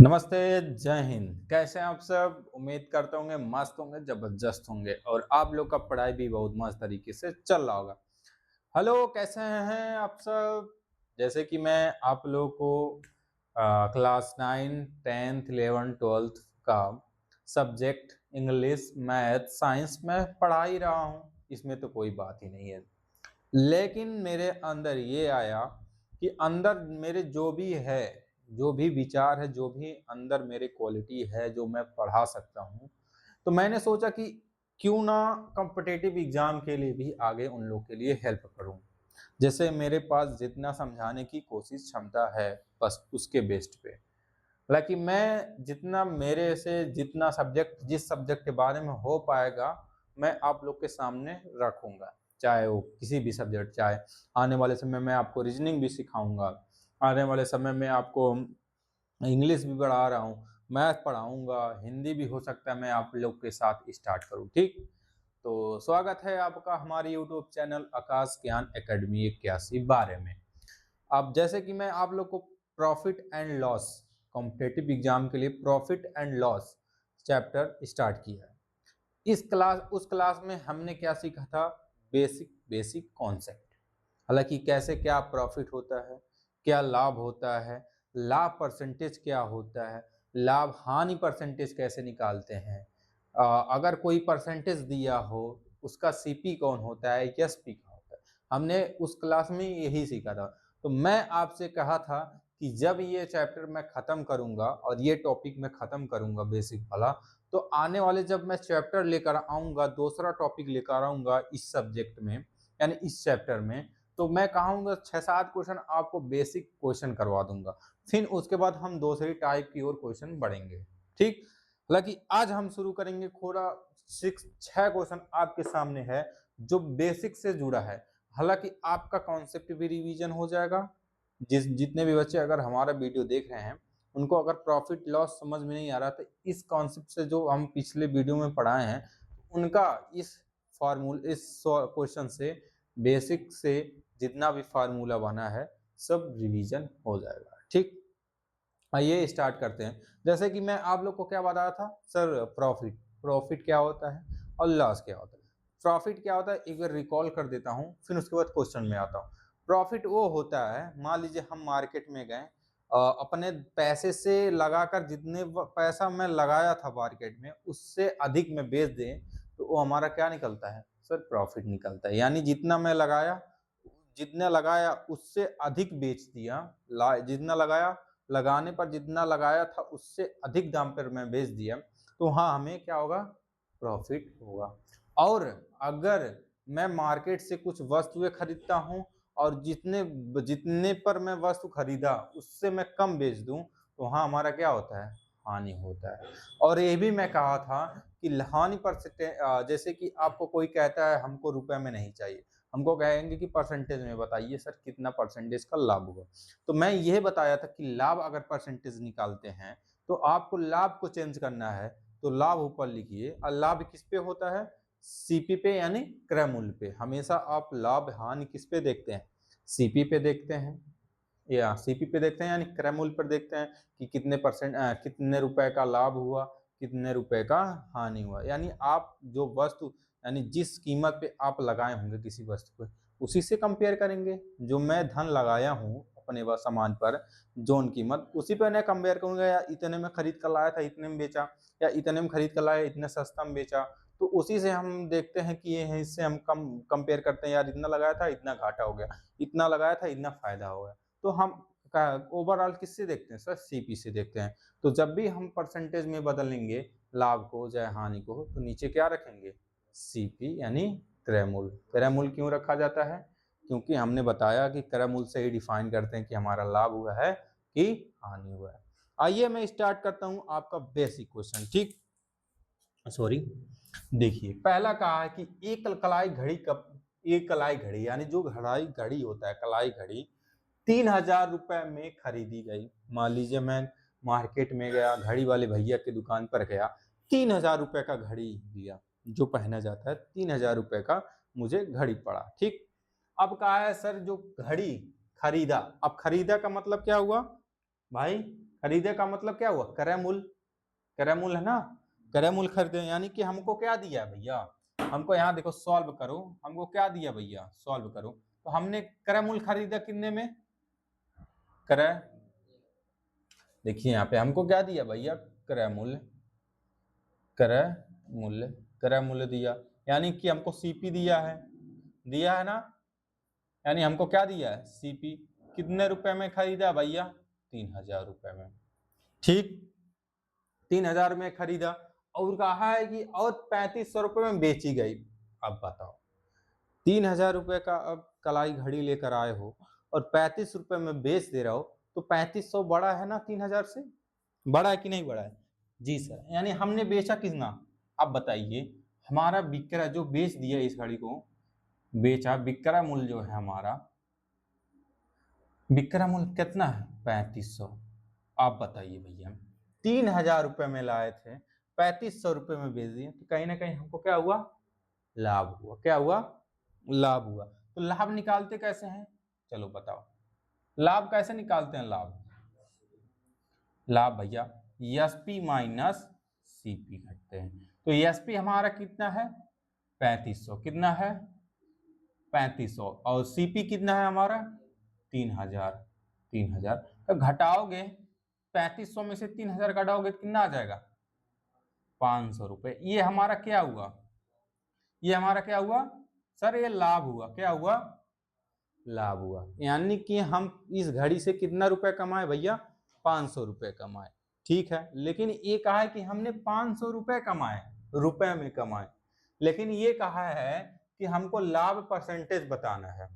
नमस्ते, जय हिंद। कैसे हैं आप सब? उम्मीद करते होंगे मस्त होंगे, जबरदस्त होंगे और आप लोग का पढ़ाई भी बहुत मस्त तरीके से चल रहा होगा। हेलो, कैसे हैं आप सब? जैसे कि मैं आप लोगों को क्लास 9, 10th, 11th, 12th का सब्जेक्ट इंग्लिश, मैथ, साइंस में पढ़ा ही रहा हूँ, इसमें तो कोई बात ही नहीं है। लेकिन मेरे अंदर ये आया कि अंदर मेरे जो भी है, जो भी विचार है, जो भी अंदर मेरे क्वालिटी है, जो मैं पढ़ा सकता हूँ, तो मैंने सोचा कि क्यों ना कॉम्पिटिटिव एग्ज़ाम के लिए भी आगे उन लोग के लिए हेल्प करूँ। जैसे मेरे पास जितना समझाने की कोशिश क्षमता है, बस उसके बेस्ड पे। हालाँकि मैं जितना मेरे से जितना सब्जेक्ट जिस सब्जेक्ट के बारे में हो पाएगा, मैं आप लोग के सामने रखूँगा। चाहे वो किसी भी सब्जेक्ट, चाहे आने वाले समय में आपको रीज़निंग भी सिखाऊँगा, आने वाले समय में आपको इंग्लिश भी पढ़ा रहा हूँ, मैथ पढ़ाऊँगा, हिंदी भी हो सकता है मैं आप लोग के साथ स्टार्ट करूँ, ठीक? तो स्वागत है आपका हमारे यूट्यूब चैनल आकाश ज्ञान अकेडमी 81-12 में। अब जैसे कि मैं आप लोग को profit and loss, competitive exam के लिए profit and loss chapter start किया है। इस क्लास उस क्लास में हमने क्या सीखा था? Basic basic concept. हालांकि कैसे क्या प्रॉफिट होता है, क्या लाभ होता है, लाभ परसेंटेज क्या होता है, लाभ हानि परसेंटेज कैसे निकालते हैं, अगर कोई परसेंटेज दिया हो उसका सीपी कौन होता है, एसपी क्या होता है, हमने उस क्लास में यही सीखा था। तो मैं आपसे कहा था कि जब ये चैप्टर मैं ख़त्म करूँगा और ये टॉपिक मैं ख़त्म करूँगा बेसिक वाला, तो आने वाले जब मैं चैप्टर लेकर आऊँगा, दूसरा टॉपिक लेकर आऊँगा इस सब्जेक्ट में, यानी इस चैप्टर में, तो मैं कहूँगा 6-7 क्वेश्चन आपको बेसिक क्वेश्चन करवा दूँगा। फिर उसके बाद हम दूसरी टाइप की ओर क्वेश्चन बढ़ेंगे, ठीक? हालाँकि आज हम शुरू करेंगे थोड़ा 6 क्वेश्चन आपके सामने है, जो बेसिक से जुड़ा है। हालाँकि आपका कॉन्सेप्ट भी रिवीजन हो जाएगा। जितने भी बच्चे अगर हमारा वीडियो देख रहे हैं, उनको अगर प्रॉफिट लॉस समझ में नहीं आ रहा, तो इस कॉन्सेप्ट से जो हम पिछले वीडियो में पढ़ाए हैं, उनका इस क्वेश्चन से बेसिक से जितना भी फार्मूला बना है, सब रिवीजन हो जाएगा, ठीक? आइए स्टार्ट करते हैं। जैसे कि मैं आप लोग को क्या बताया था? सर प्रॉफिट, प्रॉफिट क्या होता है और लॉस क्या होता है? प्रॉफिट क्या होता है एक बार रिकॉल कर देता हूँ, फिर उसके बाद क्वेश्चन में आता हूँ। प्रॉफिट वो होता है, मान लीजिए हम मार्केट में गए, अपने पैसे से लगाकर जितने पैसा मैं लगाया था मार्केट में, उससे अधिक में बेच दें, तो वो हमारा क्या निकलता है? सर प्रॉफिट निकलता है। यानी जितना लगाया उससे अधिक बेच दिया, जितना लगाया, लगाने पर जितना लगाया था उससे अधिक दाम पर मैं बेच दिया, तो हाँ, हमें क्या होगा? प्रॉफिट होगा। और अगर मैं मार्केट से कुछ वस्तुएँ खरीदता हूँ और जितने पर मैं वस्तु खरीदा उससे मैं कम बेच दूँ, तो हाँ, हमारा क्या होता है? हानि होता है। और ये भी मैं कहा था कि जैसे कि आपको कोई कहता है हमको रुपए में नहीं चाहिए, हमको कहेंगे कि परसेंटेज में बताइए सर कितना परसेंटेज का लाभ हुआ। तो मैं ये बताया था कि लाभ अगर परसेंटेज निकालते हैं, तो आपको लाभ को चेंज करना है, तो लाभ ऊपर लिखिए और लाभ किस पे होता है? सीपी पे, यानी क्रय मूल्य पे। हमेशा आप लाभ हानि किस पे देखते हैं? सीपी पे देखते हैं, या सीपी पे देखते हैं, यानी क्रय मूल्य पर देखते हैं कि कितने रुपए का लाभ हुआ, कितने रुपए का हानि हुआ। यानी आप जो वस्तु, यानी जिस कीमत पे आप लगाए होंगे किसी वस्तु पे, उसी से कंपेयर करेंगे। जो मैं धन लगाया हूँ अपने व सामान पर, जोन कीमत, उसी पे मैं कंपेयर करूँगा, या इतने में खरीद कर लाया था इतने में बेचा, या इतने में खरीद कर लाया इतने सस्ता में बेचा। तो उसी से हम देखते हैं कि ये है, इससे हम कम कंपेयर करते हैं, यार इतना लगाया था इतना घाटा हो गया, इतना लगाया था इतना फायदा हो गया। तो हम ओवरऑल किससे देखते हैं? सर सीपी से देखते हैं। तो जब भी हम परसेंटेज में बदलेंगे लाभ को चाहे हानि को, तो नीचे क्या रखेंगे? सीपी, यानी क्रय मूल्य। क्रय मूल्य क्यों रखा जाता है? क्योंकि हमने बताया कि क्रय मूल्य से ही डिफाइन करते हैं कि हमारा लाभ हुआ है कि हानि हुआ है। आइए मैं स्टार्ट करता हूँ आपका बेसिक क्वेश्चन, ठीक? सॉरी। देखिए, पहला कहा है कि एक कलाई घड़ी, यानी जो घड़ाई घड़ी होता है, कलाई घड़ी 3000 रुपए में खरीदी गई। मान लीजिए मैं मार्केट में गया, घड़ी वाले भैया की दुकान पर गया, 3000 रुपए का घड़ी दिया, जो पहना जाता है, 3000 रुपए का मुझे घड़ी पड़ा, ठीक? अब कहा है सर जो घड़ी खरीदा, अब खरीदा का मतलब क्या हुआ भाई? खरीदे का मतलब क्या हुआ, क्रय मूल्य, क्रय मूल्य है ना, क्रय मूल्य खरीदे, यानी कि हमको क्या दिया भैया, हमको यहाँ देखो सॉल्व करो, हमको क्या दिया भैया, सॉल्व करो, तो हमने क्रय मूल्य खरीदा कितने में, क्रय, देखिए यहाँ पे हमको क्या दिया भैया, क्रय मूल्य, क्रय मूल्य, क्रय मूल्य दिया, यानी कि हमको सीपी दिया है ना, यानी हमको क्या दिया है, सीपी, कितने रुपए में खरीदा भैया, 3000 रुपए में, ठीक, 3000 में खरीदा, और कहा है कि और 3500 रुपए में बेची गई। अब बताओ, 3000 रुपए का अब कलाई घड़ी लेकर आए हो और 35 रुपए में बेच दे रहा हो, तो 3500 बड़ा है ना 3000 से, बड़ा है कि नहीं बड़ा है, जी सर, यानी हमने बेचा कितना, अब बताइए, हमारा विक्रय जो बेच दिया इस घड़ी को, बेचा, विक्रय मूल्य जो है हमारा, विक्रय मूल्य कितना है, 3500, आप बताइए भैया, 3000 रुपए में लाए थे, 3500 रुपए में बेच दिए, तो कहीं ना कहीं हमको क्या हुआ, लाभ हुआ, क्या हुआ, लाभ हुआ। तो लाभ निकालते कैसे हैं, चलो बताओ, लाभ कैसे निकालते हैं, लाभ भैया एसपी माइनस सीपी करते हैं, तो एसपी हमारा कितना है, 3500, कितना है, 3500, और सीपी कितना है हमारा, 3000, तो घटाओगे, 3500 में से 3000 घटाओगे तो कितना आ जाएगा, 500 रुपए, ये हमारा क्या हुआ, ये हमारा क्या हुआ सर, ये लाभ हुआ, क्या हुआ, लाभ हुआ, यानी कि हम इस घड़ी से कितना रुपए कमाए भैया, 500 रुपए कमाए, ठीक है, लेकिन ये कहा है कि हमने 500 रुपए कमाए, रुपए में कमाए, लेकिन ये कहा है कि हमको लाभ परसेंटेज बताना है,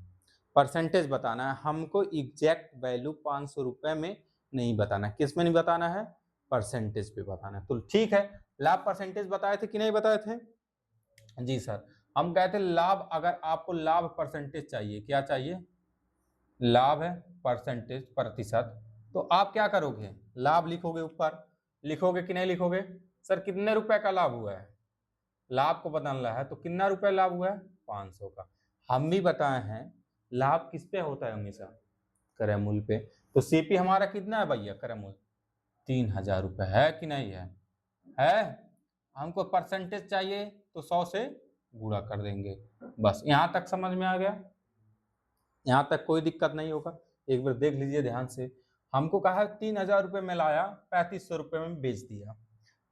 परसेंटेज बताना है, हमको एग्जैक्ट वैल्यू 500 रुपए में नहीं बताना, किस में नहीं बताना है, परसेंटेज पे बताना है। तो ठीक है, लाभ परसेंटेज बताए थे कि नहीं बताए थे, जी सर, हम कहते लाभ, अगर आपको लाभ परसेंटेज चाहिए, क्या चाहिए, लाभ है परसेंटेज, प्रतिशत, तो आप क्या करोगे, लाभ लिखोगे, ऊपर लिखोगे कि नहीं लिखोगे, सर कितने रुपए का लाभ हुआ है, लाभ को बताना है, तो कितना रुपए लाभ हुआ है, 500 का, हम भी बताए हैं लाभ किस पे होता है हमेशा, क्रय मूल्य पे, तो सीपी हमारा कितना है भैया, क्रय मूल्य 3000 रुपए है कि नहीं है, हमको परसेंटेज चाहिए तो 100 से गुणा कर देंगे, बस यहां तक समझ में आ गया, यहां तक कोई दिक्कत नहीं होगा, एक बार देख लीजिए ध्यान से, हमको कहा 3000 रुपए में लाया, 3500 रुपए में बेच दिया,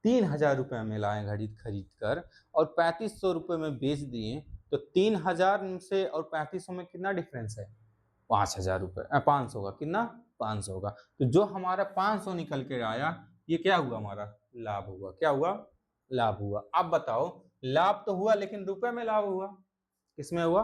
3000 रुपए में लाए घड़ी खरीद कर और 3500 रुपए में बेच दिए, तो 3000 से और 3500 में कितना डिफरेंस है, 5000 रुपए, 500 का, कितना 500 का, तो जो हमारा 500 निकल के आया, ये क्या हुआ, हमारा लाभ हुआ, क्या हुआ, लाभ हुआ। अब बताओ, लाभ तो हुआ लेकिन रुपए में लाभ हुआ, किसमें हुआ,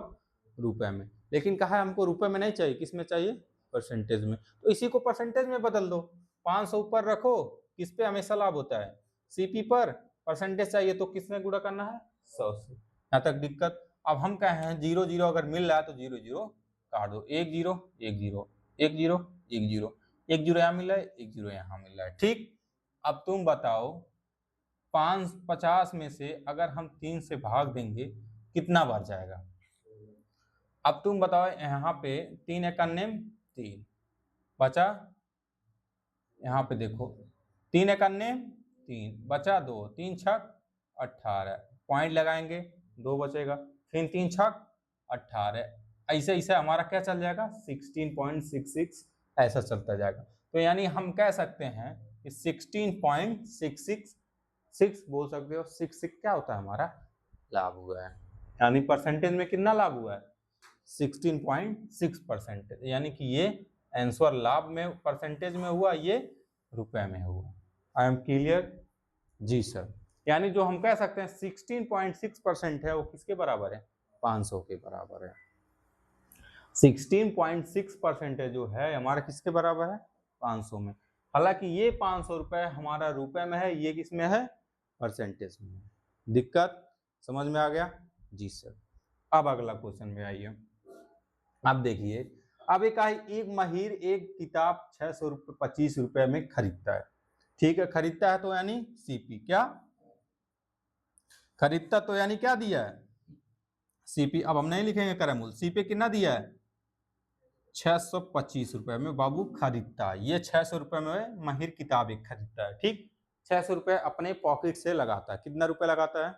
रुपए में, लेकिन कहा है हमको रुपए में नहीं चाहिए, किसमें चाहिए, परसेंटेज में, तो इसी को परसेंटेज में बदल दो, 500 ऊपर रखो, किस पे हमेशा लाभ होता है, सीपी पर, परसेंटेज चाहिए तो किसमें गुणा करना है, 100 से, यहाँ तक दिक्कत। अब हम कहे हैं 0 0 अगर मिल रहा है तो 0 0 काट दो, 1 0 1 0 1 0 1 0 1 0 यहाँ मिल रहा है, 1 0 यहाँ मिल रहा है, ठीक। अब तुम बताओ, 550 में से अगर हम 3 से भाग देंगे कितना बार जाएगा, अब तुम बताओ, यहाँ पे 3 एक अन्य 3 बचा, यहाँ पे देखो 3 एक अन्य 3 बचा, 2 3 छक 18, पॉइंट लगाएंगे 2 बचेगा, फिर 3 छक 18, ऐसे ऐसे हमारा क्या चल जाएगा, 16.66 ऐसा चलता जाएगा, तो यानी हम कह सकते हैं कि 16.666 बोल सकते हो, 66 क्या होता है हमारा, लाभ हुआ है, यानी परसेंटेज में कितना लाभ हुआ है, 16.6%, यानी कि ये आंसर लाभ में परसेंटेज में हुआ, ये रुपए में हुआ, आई एम क्लियर, जी सर, यानी जो हम कह सकते हैं 16.6% है, वो किसके बराबर है, 500 के बराबर है, 16.6% जो है हमारा किसके बराबर है, 500 में, हालांकि ये 500 रुपए हमारा रुपए में है, ये किस में है, परसेंटेज में है, दिक्कत समझ में आ गया, जी सर। अब अगला क्वेश्चन में आइए, अब देखिए, अब एक महिर एक किताब 625 रुपए में खरीदता है, ठीक है, खरीदता है तो यानी सीपी, क्या खरीदता तो यानी क्या दिया है, सीपी, अब हम नहीं लिखेंगे क्रय मूल्य, सीपी कितना दिया है 625 रुपए में बाबू खरीदता है। ये 600 रुपए में माहिर किताब एक खरीदता है, ठीक। 600 रुपए अपने पॉकेट से लगाता है। कितना रुपए लगाता है?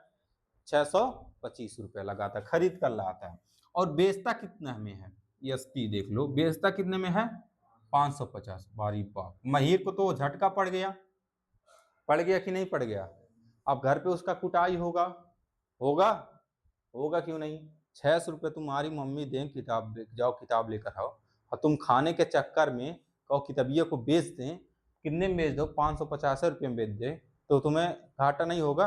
625 रुपए लगाता है, खरीद कर लाता है। और बेचता कितना में है? एसपी देख लो, बेचता कितने में है? 550। बारी बाप, माहिर को तो झटका पड़ गया। पड़ गया कि नहीं पड़ गया? अब घर पे उसका कुटाई होगा, होगा होगा क्यों नहीं? 600 रुपए तुम्हारी मम्मी दें, किताब जाओ किताब लेकर आओ, और तुम खाने के चक्कर में कहो किताबिया को बेच दें। कितने में बेच दो? 550 रुपये में बेच दे, तो तुम्हें घाटा नहीं होगा?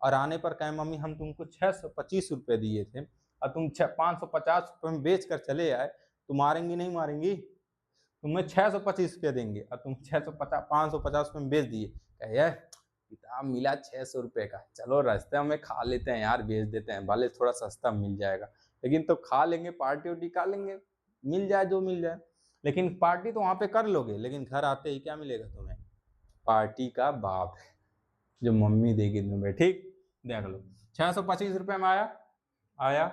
और आने पर कहें मम्मी हम तुमको 625 रुपये दिए थे और तुम 550 रुपये में बेच कर चले आए, तो मारेंगी नहीं मारेंगी? तुम्हें 625 रुपये देंगे और तुम 550 रुपये में बेच दिए। कहे किताब मिला 600 रुपये का, चलो रास्ते में खा लेते हैं यार, बेच देते हैं, भले थोड़ा सस्ता मिल जाएगा, लेकिन तो खा लेंगे, पार्टी उर्टी खा लेंगे, मिल जाए जो मिल जाए। लेकिन पार्टी तो वहां पे कर लोगे, लेकिन घर आते ही क्या मिलेगा तुम्हें? पार्टी का बाप, जो मम्मी देगी तुम्हें, ठीक। देख लो, 625 रुपये में आया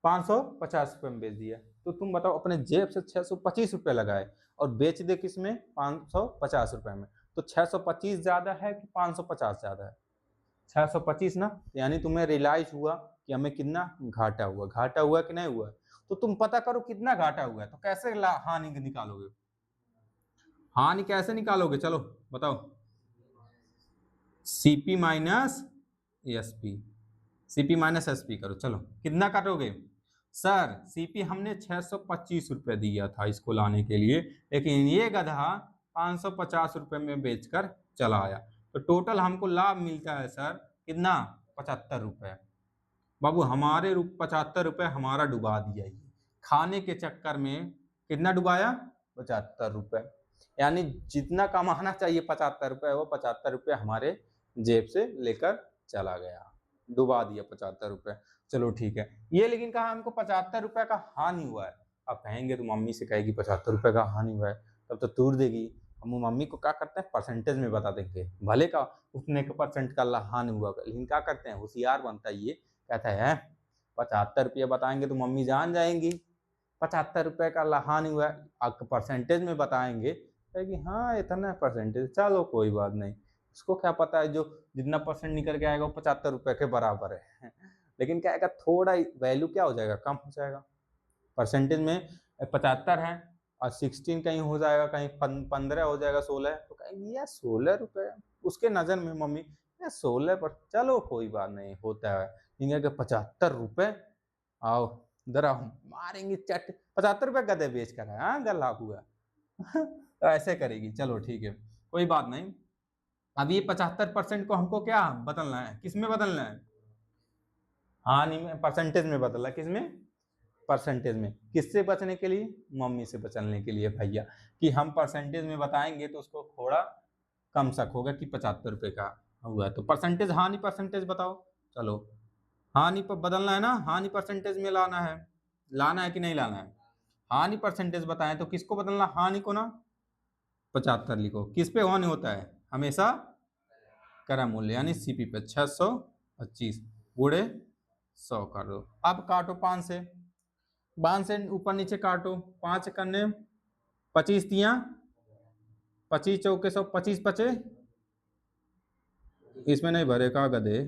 550 रुपये में बेच दिया। तो तुम बताओ, अपने जेब से 625 रुपये लगाए और बेच दे किसमें? 550 रुपये में। तो 625 ज्यादा है कि 550 ज्यादा है? 625 ना। यानी तुम्हें रियलाइज हुआ कि हमें कितना घाटा हुआ। घाटा हुआ कि नहीं हुआ? तो तुम पता करो कितना घाटा हुआ है, तो कैसे हानि निकालोगे? हानि कैसे निकालोगे? चलो बताओ। CP minus SP, CP minus SP करो। चलो कितना काटोगे? सर सीपी हमने 625 रुपये दिया था इसको लाने के लिए, लेकिन ये गधा 550 रुपये में बेचकर चला आया, तो टोटल हमको लाभ मिलता है सर कितना? 75 रुपये। बाबू हमारे 75 रुपये हमारा डुबा दिया ये खाने के चक्कर में। कितना डुबाया? 75 रुपये। यानी जितना कमाना चाहिए 75 रुपये, वो 75 रुपये हमारे जेब से लेकर चला गया, डुबा दिया 75 रुपये। चलो ठीक है, ये लेकिन कहा हमको 75 रुपये का हानि हुआ है। अब कहेंगे तो मम्मी से कहेगी 75 रुपये का हानि हुआ है, तब तो तूर देगी। हम मम्मी को क्या करते हैं? परसेंटेज में बता देंगे, भले का उतने के परसेंट का हानि हुआ। लेकिन क्या करते हैं? होशियार बनता है ये, कहता है 75 रुपये बताएंगे तो मम्मी जान जाएंगी 75 रुपये का हानि हुआ है। अब परसेंटेज में बताएंगे कि हाँ इतना परसेंटेज, चलो कोई बात नहीं, उसको क्या पता है जो जितना परसेंट निकल के आएगा वो 75 रुपये के बराबर है। लेकिन क्या आएगा? थोड़ा वैल्यू क्या हो जाएगा? कम हो जाएगा। परसेंटेज में 75 है और 16 कहीं हो जाएगा, कहीं 15 हो जाएगा, 16, तो कहेंगे यार 16 रुपये। उसके नजर में मम्मी 16 पर, चलो कोई बात नहीं, होता है। 75 रुपये, आओ इधर आओ, मारेंगे चट। 75 रुपये गधे बेच कर है, हाँ गला हुआ। तो ऐसे करेगी। चलो ठीक है, कोई बात नहीं। अब ये 75% को हमको क्या बदलना है? किस में बदलना है? हानि में, परसेंटेज में बदलना है। किसमें? परसेंटेज में। किससे बचने के लिए? मम्मी से बचने के लिए भैया, कि हम परसेंटेज में बताएंगे तो उसको थोड़ा कम शक होगा कि 75 रुपये का हुआ है। तो परसेंटेज, हानि परसेंटेज बताओ। चलो हानि पर बदलना है ना, हानि परसेंटेज में लाना है। लाना है कि नहीं लाना है? हानि परसेंटेज बताएं तो किसको बदलना? हानि को ना। 75 लिखो। किस पे हानि होता है? हमेशा क्रय मूल्य यानी सीपी पे। 625 गुणे 100 कर दो। अब काटो 5 से, 5 से ऊपर नीचे काटो। 5 करने 25 तिया 25 चौके 100, 25 पचे, इसमें नहीं भरे का गधे।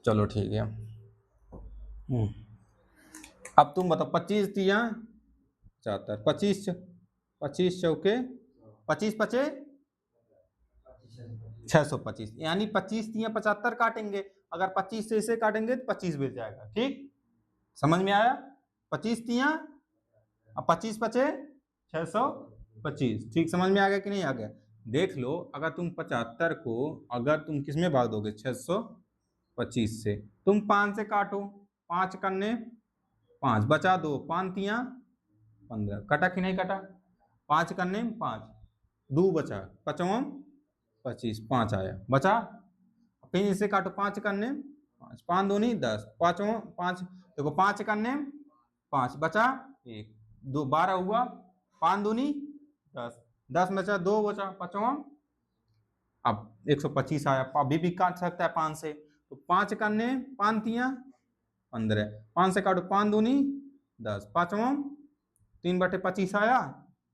चलो ठीक है। अब तुम बताओ, 25 तिया 75, 25 चौके 25 पचे 625, यानी 25 तिया 75 काटेंगे। अगर 25 से इसे काटेंगे तो 25 बच जाएगा, ठीक। समझ में आया? 25 तिया अब 25 पचे 625, ठीक। समझ में आ गया कि नहीं आ गया? देख लो, अगर तुम 75 को अगर तुम किस में भाग दोगे? 625 से। तुम 5 से काटो, 5 करने 5 बचा 2, 5 तिया 15, कटा कि नहीं कटा? 5 करने 5, 2 बचा, 5 25, 5 आया बचा। फिर इसे काटो, 5 करने 5, 5 दूनी 10, 5 5 देखो, 5 करने 5 बचा 1, 2 12 हुआ, 5 दूनी 10, 10 बचा, 2 बचा, 5 अब 125 आया। अभी भी काट सकता है 5 से। तो 5 करने 5 तिया 15, 5 से काटो, 5 दूनी 10, पांचवा 3/25 आया।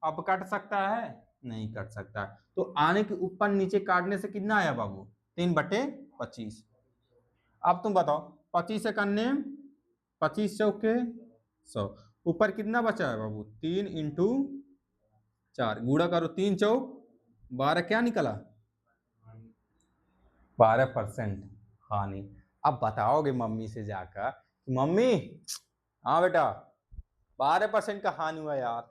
अब कट सकता है? नहीं कट सकता। तो आने के ऊपर नीचे काटने से कितना आया बाबू? 3/25। अब तुम बताओ, 25 से करने 25 चौके 100, ऊपर कितना बचा है बाबू? 3 इंटू 4, गुणा करो 3 चौक 12, क्या निकला? 12% हानि। अब बताओगे मम्मी से जाकर कि मम्मी, हाँ बेटा 12% का हानि हुआ यार।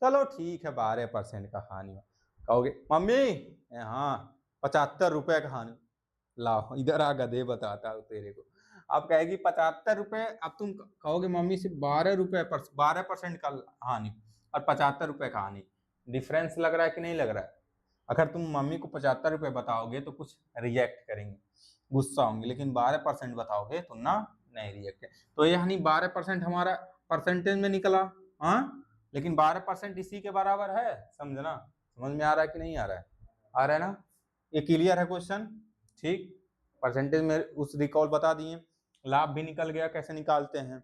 चलो ठीक है 12% का हानि हुआ। कहोगे मम्मी, हाँ 75 रुपए का हानि। लाओ इधर आ गधे, बताता हूँ तेरे को। अब कहेगी 75 रुपए। अब तुम कहोगे मम्मी से 12% का हानि और 75 रुपए का हानि, डिफरेंस लग रहा है कि नहीं लग रहा है? अगर तुम मम्मी को 75 रुपए बताओगे तो कुछ रिएक्ट करेंगे, गुस्सा होंगे, लेकिन 12% बताओगे तो ना, नहीं रिएक्ट। तो ये यानी 12% हमारा परसेंटेज में निकला। हाँ, लेकिन 12% इसी के बराबर है। समझना, समझ में आ रहा है कि नहीं आ रहा है? आ रहा है ना? ये क्लियर है क्वेश्चन? ठीक, परसेंटेज में उस रिकॉल बता दिए। लाभ भी निकल गया। कैसे निकालते हैं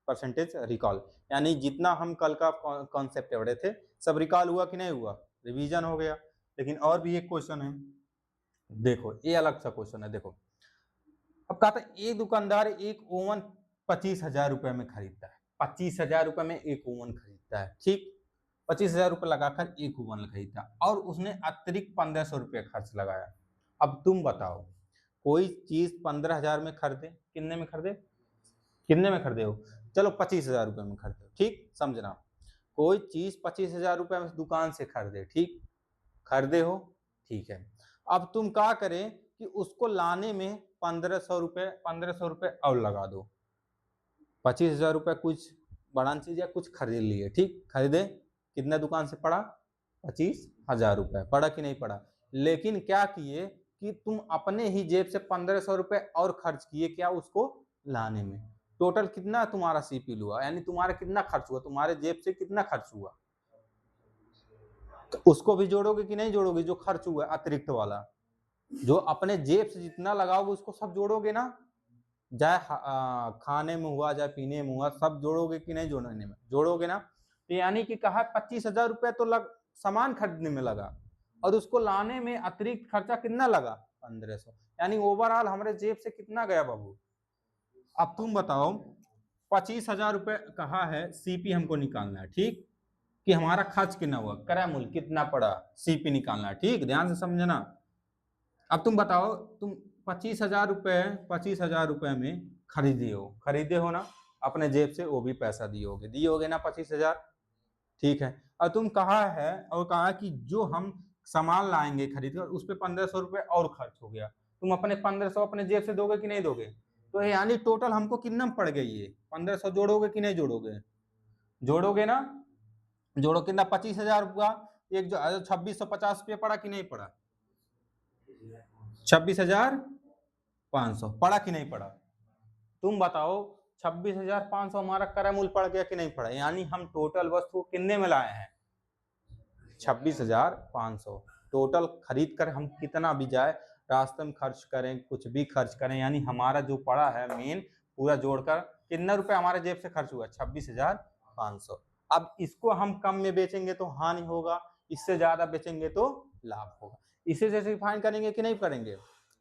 परसेंटेज रिकॉल? यानी जितना हम कल का कॉन्सेप्ट पढ़े थे सब रिकॉल हुआ कि नहीं हुआ? रिवीजन हो गया। लेकिन और भी एक क्वेश्चन है, देखो ये अलग सा क्वेश्चन है। देखो, अब कहा था एक दुकानदार एक ओवन 25,000 रुपए में खरीदता है। 25,000 रुपए में एक ओवन खरीदता है, ठीक। 25,000 रुपए लगाकर एक ओवन खरीदता है और उसने अतिरिक्त 1,500 रुपये खर्च लगाया। अब तुम बताओ, कोई चीज 15,000 में खरीदे, कितने में खरीदे? कितने में खरीदे हो? चलो 25,000 रुपए में खरीदे हो, ठीक। समझना, कोई चीज 25,000 रुपए में दुकान से खरीदे, ठीक, खरीदे हो, ठीक है। अब तुम क्या करें कि उसको लाने में 1,500 रुपए और लगा दो। 25,000 रुपए कुछ बड़ा चीज है, कुछ खरीद लिए, ठीक, खरीदे, कितना दुकान से पड़ा? 25,000 रुपए पड़ा कि नहीं पड़ा? लेकिन क्या किए कि तुम अपने ही जेब से 1,500 रुपए और खर्च किए, क्या? उसको लाने में। टोटल कितना तुम्हारा सीपी हुआ? यानी तुम्हारा कितना खर्च हुआ? तुम्हारे जेब से कितना खर्च हुआ? तो उसको भी जोड़ोगे कि नहीं जोड़ोगे? जो खर्च हुआ अतिरिक्त वाला, जो अपने जेब से जितना लगाओगे उसको सब जोड़ोगे ना? चाहे खाने में हुआ, चाहे पीने में हुआ, सब जोड़ोगे कि नहीं जोड़ने में? जोड़ोगे ना? तो यानी कि कहा 25,000 रुपए तो सामान खरीदने में लगा और उसको लाने में अतिरिक्त खर्चा कितना लगा? 1,500। यानी ओवरऑल हमारे जेब से कितना गया बाबू? अब तुम बताओ, 25,000 रुपए कहा है, सीपी हमको निकालना है, ठीक, कि हमारा खर्च कितना हुआ, क्रय मूल्य कितना पड़ा, सीपी निकालना है, ठीक, ध्यान से समझना। अब तुम बताओ, तुम 25,000 रुपए में खरीदे हो ना, अपने जेब से, वो भी पैसा दिए होगे ना 25,000, ठीक है। और तुम कहा है, और कहा कि जो हम सामान लाएंगे खरीद कर उस पर 1,500 रुपए और खर्च हो गया, तुम अपने 1,500 अपने जेब से दोगे कि नहीं दोगे? तो यानी टोटल हमको कितना पड़ गई है? 1,500 जोड़ोगे कि नहीं जोड़ोगे? जोड़ोगे ना? जोड़ो, कितना? 25,000 हुआ, एक जो 2,650 रुपये पड़ा कि नहीं पड़ा? 26,500 पड़ा कि नहीं पड़ा? तुम बताओ, 26,500 हमारा क्रय मूल्य पड़ गया कि नहीं पड़ा? यानी हम टोटल वस्तु कितने में लाए हैं? 26,500। टोटल खरीद कर हम कितना भी जाए, रास्ते में खर्च करें, कुछ भी खर्च करें, यानी हमारा जो पड़ा है मेन पूरा जोड़कर कितना रुपए हमारे जेब से खर्च हुआ? 26,500। अब इसको हम कम में बेचेंगे तो हानि होगा, इससे ज्यादा बेचेंगे तो लाभ होगा। इसे जैसे डिफाइन करेंगे कि नहीं करेंगे?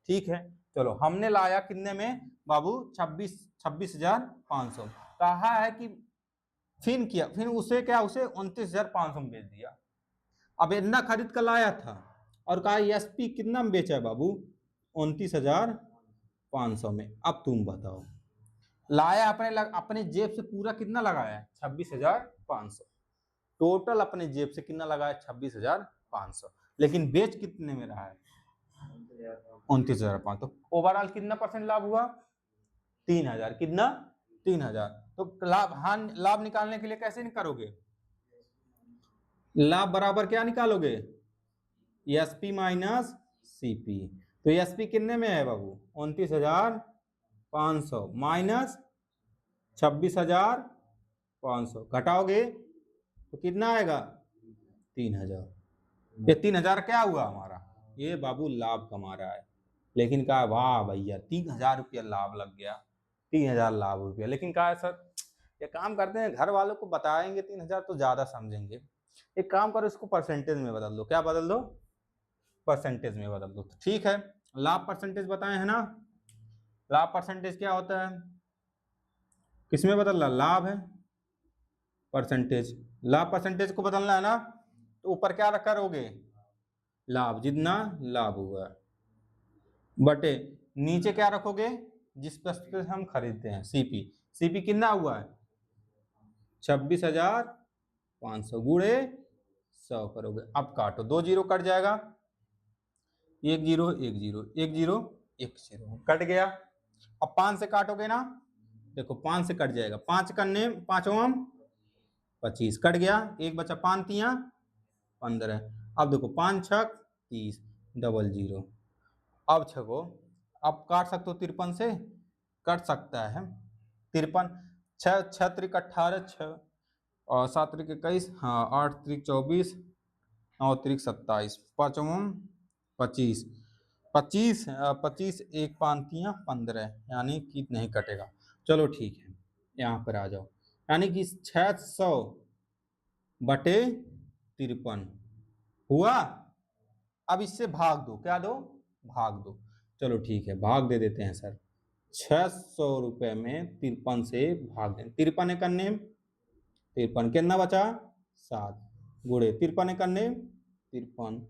ठीक है, चलो हमने लाया कितने में बाबू? 26,500। कहा है कि फिर उसे क्या, उसे 29,500 में बेच दिया। अब इतना खरीद कर लाया था और कहा एसपी कितना में बेचा है बाबू? 29,500 में। अब तुम बताओ, लाया अपने जेब से पूरा कितना लगाया? 26,500। टोटल अपने जेब से कितना लगाया? 26,500। लेकिन बेच कितने में रहा है? 29,500। तो ओवरऑल कितना परसेंट लाभ हुआ? 3,000। कितना? 3,000। तो लाभ निकालने के लिए कैसे करोगे? लाभ बराबर क्या निकालोगे? SP minus CP. तो एसपी कितने में है बाबू? 29,500 माइनस 26,500 घटाओगे तो कितना आएगा? 3,000। ये 3,000 क्या हुआ हमारा? ये बाबू लाभ कमा रहा है। लेकिन कहा वाह भैया 3,000 रुपया लाभ लग गया, 3000 लाभ रुपया। लेकिन कहा है सर, ये काम करते हैं, घर वालों को बताएंगे 3000 तो ज्यादा समझेंगे। एक काम करो, इसको परसेंटेज में बदल दो। क्या बदल दो? परसेंटेज में बदल दो। तो ठीक है, लाभ परसेंटेज बताए है ना। लाभ परसेंटेज क्या होता है? किसमें बदलना? लाभ है परसेंटेज। लाभ परसेंटेज को बदलना है ना, तो ऊपर क्या करोगे? लाभ, जितना लाभ हुआ बटे नीचे क्या रखोगे? जिस वस्तु से हम खरीदते हैं, सीपी। सीपी कितना हुआ है? 26,500 गुणे 100 करोगे। अब काटो, 2 जीरो कट जाएगा, 1 zero 1 zero 1 zero 1 zero cut गया। अब 5 से काटोगे ना, देखो 5 से कट जाएगा, 5 करने 5 25 कट गया, एक बचा 5 तिया 15। अब देखो 5 छक 30, डबल जीरो। अब छको, अब काट सकते हो 53 से, कट सकता है 53। 6 त्रिक 18, 6 और 7 त्रिक 21, हाँ 8 त्रिक 24, 9 त्रिक 27, 5 25, 25 25 एक 5 15, यानी कि नहीं कटेगा। चलो ठीक है, यहाँ पर आ जाओ, यानी कि 600 बटे 53 हुआ। अब इससे भाग दो, क्या दो? भाग दो। चलो ठीक है, भाग दे देते हैं सर। 600 रुपए में 53 से भाग दें। 53 एक अन्य 53, कितना बचा? 7 गुणे 53 एक अन्य 53,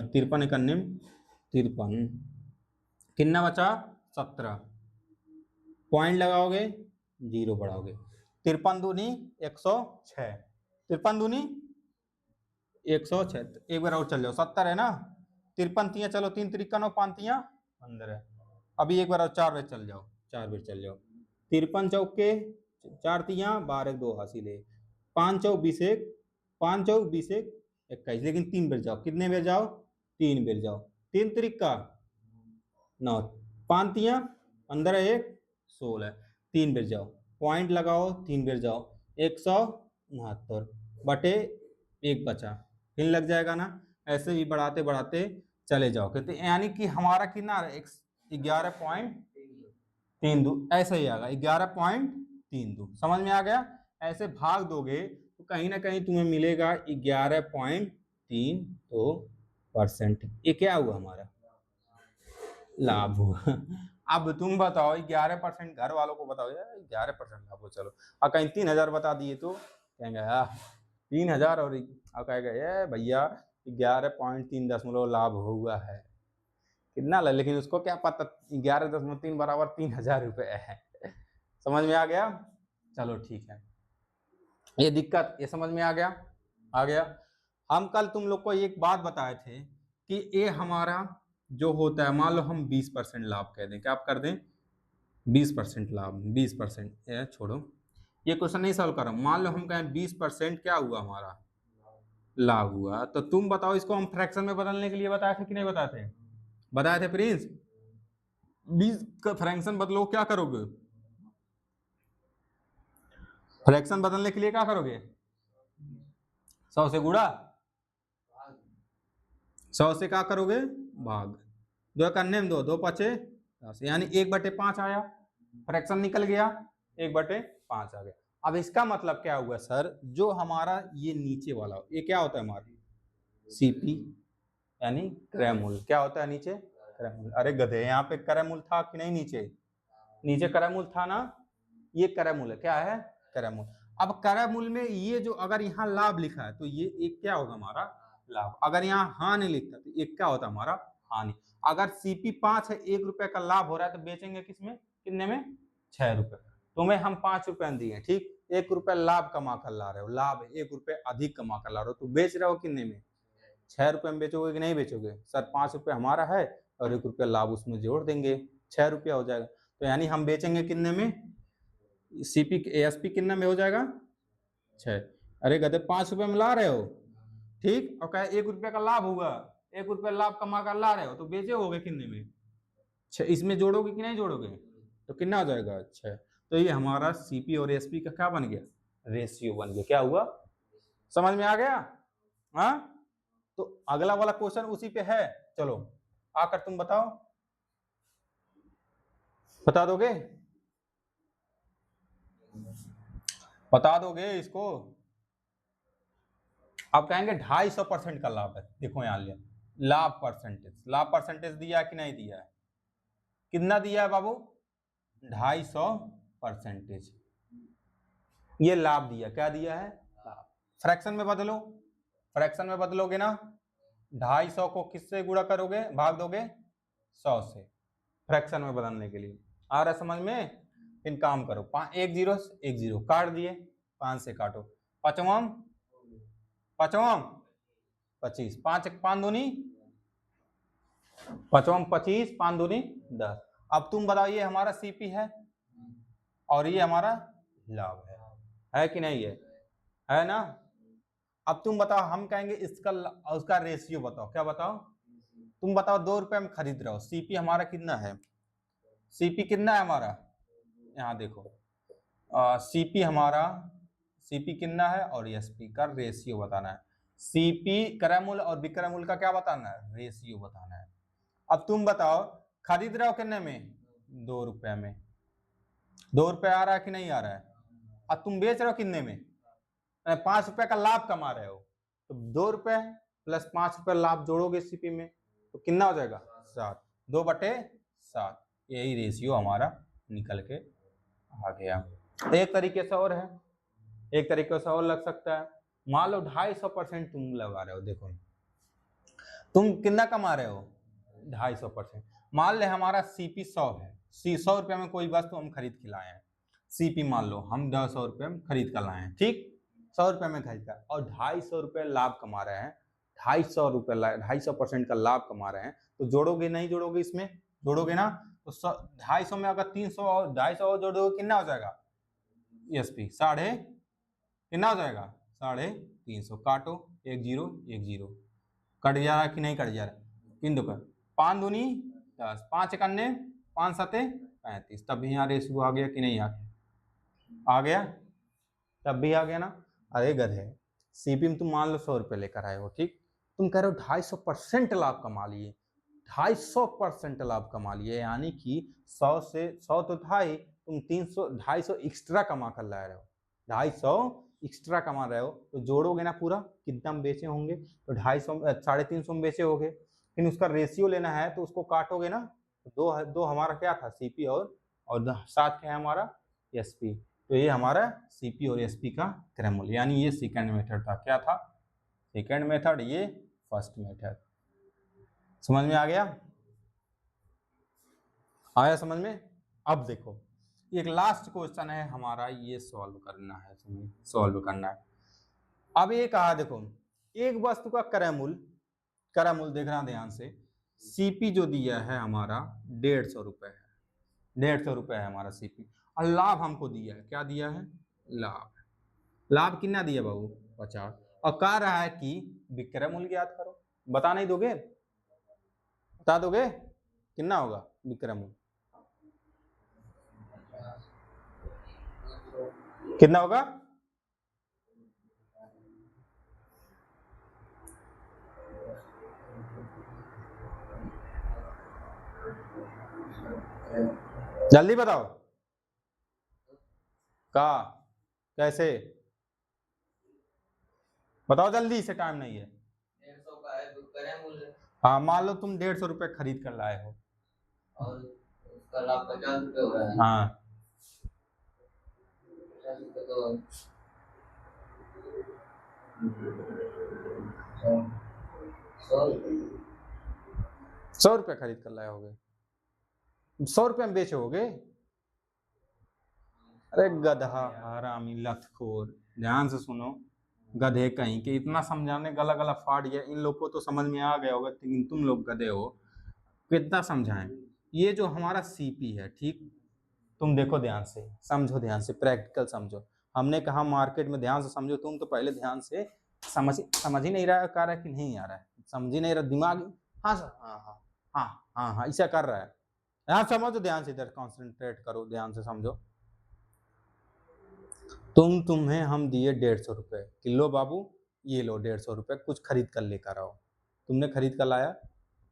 53 एक अन्य 53, कितना बचा? 17। पॉइंट लगाओगे, जीरो बढ़ाओगे। 53 दूनी 106, 53 दूनी 106। एक बार और चल जाओ, 70 है ना, 53 तिया चलो, 3 तिरका 9, 5 तिया 15। अभी एक बार और 4 बार चल जाओ, 4 बार चल जाओ। 53 चौके 4 तिया 12 2 हासिल है, 5 चौक 20 1, 5 चौक 20 1 21। लेकिन 3 बार जाओ, कितने बार जाओ? 3 बार जाओ। 3 तिरका 9, 5 तिया 15 1 16, 3 बार जाओ। पॉइंट लगाओ, 3 बार जाओ, 169 बटे एक बचा, फिर लग जाएगा ना। ऐसे ही बढ़ाते बढ़ाते चले जाओ, कहते यानी कि हमारा कितना 11.32, ऐसे ही आएगा 11.32। समझ में आ गया? ऐसे भाग दोगे तो कहीं ना कहीं तुम्हें मिलेगा 11.32%। ये क्या हुआ? हमारा लाभ हुआ। अब तुम बताओ, 11% घर वालों को बताओ यार, 11% लाभ हो। चलो, और कहीं 3000 बता दिए तो कहेंगे 3000 और कहेगा ये भैया 11.3 लाभ हुआ है। कितना ला, लेकिन उसको क्या पता 11.3 बराबर 3000 रुपए है। समझ में आ गया? चलो ठीक है, ये दिक्कत ये समझ में आ गया? आ गया। हम कल तुम लोग को एक बात बताए थे कि ये हमारा जो होता है, मान लो हम 20% लाभ कह दें, क्या आप कर दें? 20% लाभ, 20% छोड़ो, ये क्वेश्चन नहीं सॉल्व कर रहा हूं। मान लो हम कहें 20% क्या हुआ? हमारा लाभ हुआ। तो तुम बताओ, इसको हम फ्रैक्शन में बदलने के लिए बताए थे कि नहीं बताए थे? बताए थे प्रिंस। 20 का फ्रैक्शन बदलो, क्या करोगे? फ्रैक्शन बदलने के लिए क्या करोगे? 100 से गुणा, 100 से क्या करोगे? भाग। 2 करने में 2, 2 पचे 10, यानी 1/5 आया, फ्रैक्शन निकल गया, 1/5 आ गया। अब इसका मतलब क्या हुआ सर? जो हमारा ये नीचे वाला, ये क्या होता है? हमारा सीपी, यानी क्रय मूल्य। क्या होता है नीचे? क्रय मूल्य। अरे गधे, यहाँ पे क्रय मूल्य था कि नहीं? नीचे नीचे क्रय मूल्य था ना, ये क्रय मूल्य क्या है? क्रय मूल्य। अब क्रय मूल्य में ये जो अगर यहाँ लाभ लिखा है तो ये एक क्या होगा? हमारा लाभ। अगर यहाँ हानि लिखता तो एक क्या होता? हमारा हानि। अगर सीपी 5 है, 1 रुपए का लाभ हो रहा है, तो बेचेंगे किसमें? कितने में? 6 रुपए। तुम्हें हम 5 रुपए दिए, ठीक, 1 रुपए लाभ कमा कर ला रहे हो, लाभ 1 रुपए अधिक कमा कर ला रहे हो, तो बेच रहे हो कितने में? 6 रुपए में बेचोगे कि नहीं बेचोगे? सर 5 रुपए हमारा है और 1 रुपया लाभ उसमें जोड़ देंगे, 6 रुपया हो जाएगा। तो यानी हम बेचेंगे कितने में? सीपी एएसपी कितने में हो जाएगा? 6। अरे गधे, 5 रुपए में ला रहे हो, ठीक, और कहे 1 रुपये का लाभ होगा, 1 रुपया लाभ कमा कर ला रहे हो, तो बेचे होगे कितने में? 6। इसमें जोड़ोगे कि नहीं जोड़ोगे? तो कितना हो जाएगा? 6। तो ये हमारा सीपी और एसपी का क्या बन गया? रेशियो बन गया। क्या हुआ? समझ में आ गया? हाँ, तो अगला वाला क्वेश्चन उसी पे है। चलो आकर तुम बताओ। बता दोगे? बता दोगे इसको? आप कहेंगे 250% का लाभ है। देखो यहाँ लिया लाभ परसेंटेज दिया कि नहीं दिया है? कितना दिया है बाबू? 250%। ये लाभ दिया, क्या दिया है? लाभ। फ्रैक्शन में बदलो, फ्रैक्शन में बदलोगे ना, 250 को किससे गुणा करोगे, भाग दोगे 100 से, फ्रैक्शन में बदलने के लिए। आ रहा समझ में? फिर काम करो, 1 0 काट दिए, 5 से काटो, पांचवा 25, 5 5 दूनी, पांचवा 25, 5 दूनी 10। अब तुम बताओ, ये हमारा सीपी है और ये हमारा लाभ है कि नहीं है ना? अब तुम बताओ, हम कहेंगे इसका उसका रेशियो बताओ, क्या बताओ? तुम बताओ, 2 रुपए में खरीद रहे हो, सीपी हमारा कितना है? सीपी कितना है हमारा? यहाँ देखो, सीपी हमारा, सीपी कितना है और एसपी का रेशियो बताना है। सीपी क्रय मूल्य और विक्रय मूल्य का क्या बताना है? रेशियो बताना है। अब तुम बताओ, खरीद रहे हो कितने में? 2 रुपए में। 2 रुपए आ रहा है कि नहीं आ रहा है? अब तुम बेच रहे हो कितने में? 5 रुपए का लाभ कमा रहे हो, तो 2 रुपए प्लस 5 रुपए लाभ जोड़ोगे सीपी में, तो कितना हो जाएगा? 7, 2/7। यही रेशियो हमारा निकल के आ गया। एक तरीके से और है, एक तरीके से और लग सकता है। मान लो 250% तुम लगा रहे हो, देखो तुम कितना कमा रहे हो? 250%। मान ले हमारा सीपी 100 है, 100 रुपए में कोई वस्तु हम खरीद के लाए हैं, सीपी मान लो हम 200 रुपए में खरीद कर लाए हैं, ठीक, 100 रुपए में खरीदा और 250 रुपए लाभ कमा रहे हैं, 250 रुपए 250% का लाभ कमा रहे हैं, तो जोड़ोगे नहीं जोड़ोगे? इसमें जोड़ोगे ना, तो 250 में अगर 300 और 250 और जोड़ोगे कितना हो जाएगा? एसपी साढ़े कितना हो जाएगा? 350। काटो, 1 0 1 0, कट जा रहा कि नहीं कट जा रहा? इन दो कर, 5 दूनी 10, 5 1 5 7 35। तब भी यहाँ रेशियो आ गया कि नहीं आ गया? आ गया, तब भी आ गया ना। अरे गधे, सीपी में तुम मान लो 100 रुपए लेकर आए हो, ठीक, तुम कह रहे हो 250% लाभ कमा लिए, 250% लाभ कमा लिए, यानी कि 100 से 100 तो था ही, तुम 300 250 एक्स्ट्रा कमा कर ला रहे हो, 250 एक्स्ट्रा कमा रहे हो, तो जोड़ोगे ना पूरा कितना में बेचे होंगे, तो 250 350 में बेचे होंगे, फिर उसका रेशियो लेना है तो उसको काटोगे ना, तो दो हमारा क्या था? सीपी और साथ क्या है हमारा? एसपी। तो ये हमारा सीपी और एसपी का क्रय मूल्य, यानी ये सेकंड मेथड था। क्या था? सेकंड मेथड, ये फर्स्ट मेथड। समझ में आ गया? आया समझ में? अब देखो, एक लास्ट क्वेश्चन है हमारा, ये सॉल्व करना है, सॉल्व करना है। अब ये कहा, देखो एक वस्तु का क्रय मूल्य देखना ध्यान से, सीपी जो दिया है हमारा 150 रुपए है, 150 रुपए है हमारा सीपी, और लाभ हमको दिया है, क्या दिया है? लाभ कितना दिया बाबू? 50। और कह रहा है कि विक्रय मूल्य ज्ञात करो। बता नहीं दोगे? बता दोगे कितना होगा विक्रय मूल्य? कितना होगा? जल्दी बताओ। का कैसे बताओ जल्दी से, टाइम नहीं है। 150 का है विक्रय मूल्य। हाँ, मान लो तुम 150 रुपए खरीद कर लाए हो और उसका लाभ 50 रुपए हो रहा है। हाँ, 50 रुपए तो 100 रुपए खरीद कर लाए होगे, 100 रुपए में बेचे होगे। अरे गधा हरामी लतखोर, ध्यान से सुनो, गधे कहीं के, इतना समझाने गला गला फाड़ गया। इन लोग को तो समझ में आ गया होगा, लेकिन तुम लोग गधे हो, कितना समझाएं। ये जो हमारा सीपी है, ठीक, तुम देखो ध्यान से, समझो ध्यान से, प्रैक्टिकल समझो। हमने कहा मार्केट में ध्यान से समझो, तुम तो पहले ध्यान से समझ ही नहीं रहा है, रहा है कि नहीं आ रहा है, समझ ही नहीं रहा, दिमाग हाँ सर हाँ हाँ हाँ हाँ हाँ ऐसा कर रहा है। यहाँ समझो ध्यान से, इधर कॉन्सेंट्रेट करो, ध्यान से समझो। तुम्हें हम दिए 150 रुपए किलो बाबू, ये लो 150 रुपए, कुछ खरीद कर लेकर आओ। तुमने खरीद कर लाया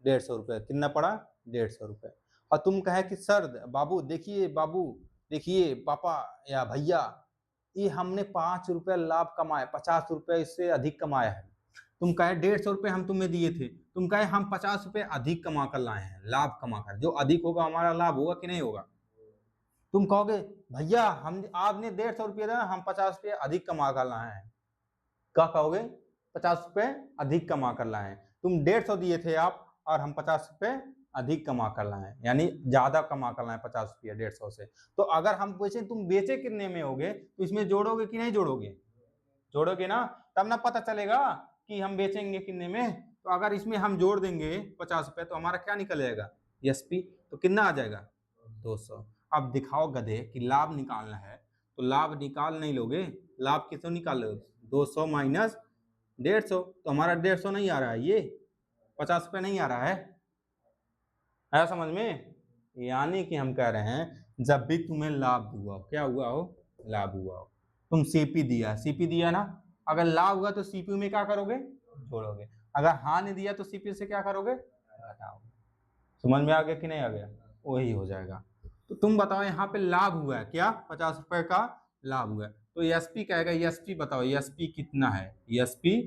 150 रुपए, कितना पड़ा? 150 रुपए। और तुम कहे कि सर बाबू देखिए पापा या भैया, ये हमने 5 रुपये लाभ कमाए, 50 रुपये इससे अधिक कमाया है। तुम कहे 150 हम तुम्हें दिए थे, तुम कहे हम 50 रुपये अधिक कमा कर लाए हैं, लाभ कमा कर। जो अधिक होगा हमारा लाभ होगा कि नहीं होगा? तुम कहोगे भैया हम आपने 150 रुपये दिया, हम 50 रुपये अधिक कमा कर लाए हैं। क्या कहोगे? 50 रुपये अधिक कमा कर लाए हैं। तुम 150 दिए थे आप और हम 50 रुपये अधिक कमा कर लाए हैं, यानी ज्यादा कमा कर लाए 50 रुपये 150 से। तो अगर हम पूछे तुम बेचे कितने में होगे, तो इसमें जोड़ोगे कि नहीं जोड़ोगे? जोड़ोगे ना, तब ना पता चलेगा कि हम बेचेंगे कितने में। तो अगर इसमें हम जोड़ देंगे 50 रुपये तो हमारा क्या निकल जाएगा? एसपी। तो कितना आ जाएगा? 200। अब दिखाओ गधे कि लाभ निकालना है, तो लाभ निकाल नहीं लोगे, लाभ कितने निकाल लोगे? 200 माइनस 150। तो हमारा 150 नहीं आ रहा है, ये 50 रुपये नहीं आ रहा है। आया समझ में? यानी कि हम कह रहे हैं जब भी तुम्हें लाभ हुआ, क्या हुआ हो? लाभ हुआ हो। तुम सीपी दिया ना, अगर लाभ हुआ तो सीपी में क्या करोगे? जोड़ोगे। अगर हानि दिया तो सीपी से क्या करोगे? घटाओगे। समझ में आ गया कि नहीं आ गया? वही हो जाएगा। तो तुम बताओ यहाँ पे लाभ हुआ है क्या? 50 रुपए का लाभ हुआ है, तो एसपी कहेगा एसपी बताओ, एसपी कितना है? एसपी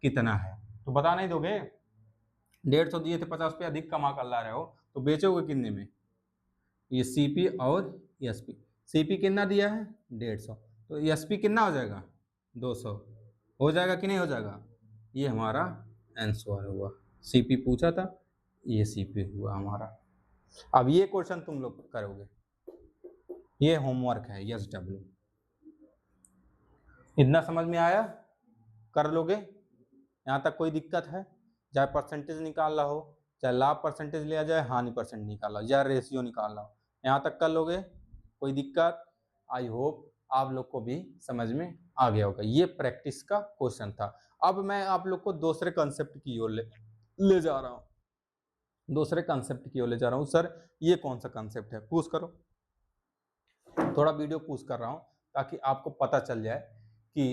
कितना है? तो बता नहीं दोगे? 150 दिए थे, 50 रुपये अधिक कमा कर ला रहे हो, तो बेचोगे कितने में? ये सीपी और एसपी। सीपी कितना दिया है? 150। तो एसपी कितना हो जाएगा? 200। हो जाएगा कि नहीं हो जाएगा? ये हमारा आंसर हुआ। सीपी पूछा था, ये सीपी हुआ हमारा। अब ये क्वेश्चन तुम लोग करोगे, ये होमवर्क है यस डब्ल्यू। इतना समझ में आया? कर लोगे? यहाँ तक कोई दिक्कत है? चाहे परसेंटेज निकालना हो, चाहे लाभ परसेंटेज लिया जाए, हानि परसेंट निकालना हो, या रेशियो निकालना हो, यहाँ तक कर लोगे? कोई दिक्कत? आई होप आप लोग को भी समझ में आ गया होगा। ये प्रैक्टिस का क्वेश्चन था। अब मैं आप लोग को दूसरे कंसेप्ट की ओर ले जा रहा हूँ। दूसरे कंसेप्ट की ओर ले जा रहा हूँ। सर ये कौन सा कंसेप्ट है? पूछ करो। थोड़ा वीडियो पूछ कर रहा हूँ ताकि आपको पता चल जाए कि